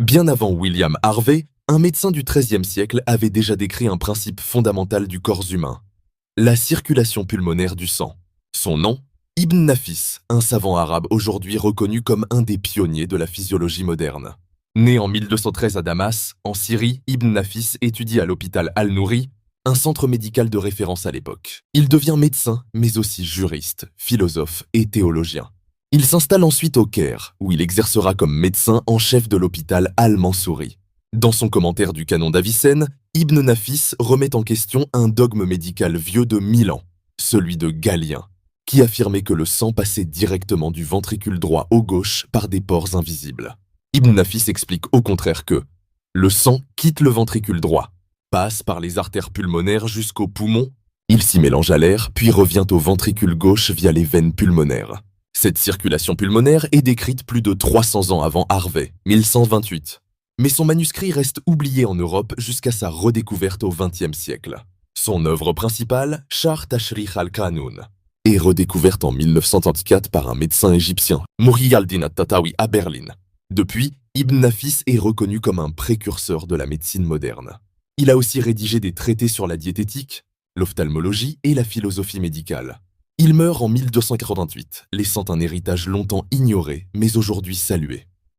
Bien avant William Harvey, un médecin du XIIIe siècle avait déjà décrit un principe fondamental du corps humain, la circulation pulmonaire du sang. Son nom, Ibn Nafis, un savant arabe aujourd'hui reconnu comme un des pionniers de la physiologie moderne. Né en 1213 à Damas, en Syrie, Ibn Nafis étudie à l'hôpital Al-Nouri, un centre médical de référence à l'époque. Il devient médecin, mais aussi juriste, philosophe et théologien. Il s'installe ensuite au Caire, où il exercera comme médecin en chef de l'hôpital Al-Mansouri. Dans son commentaire du canon d'Avicenne, Ibn Nafis remet en question un dogme médical vieux de 1000 ans, celui de Galien, qui affirmait que le sang passait directement du ventricule droit au gauche par des pores invisibles. Ibn Nafis explique au contraire que le sang quitte le ventricule droit, passe par les artères pulmonaires jusqu'aux poumons, il s'y mélange à l'air, puis revient au ventricule gauche via les veines pulmonaires. Cette circulation pulmonaire est décrite plus de 300 ans avant Harvey, 1128. Mais son manuscrit reste oublié en Europe jusqu'à sa redécouverte au XXe siècle. Son œuvre principale, Char Tashrih al-Qanun, est redécouverte en 1934 par un médecin égyptien, Mouri al-Din at-Tatawi à Berlin. Depuis, Ibn Nafis est reconnu comme un précurseur de la médecine moderne. Il a aussi rédigé des traités sur la diététique, l'ophtalmologie et la philosophie médicale. Il meurt en 1288, laissant un héritage longtemps ignoré, mais aujourd'hui salué.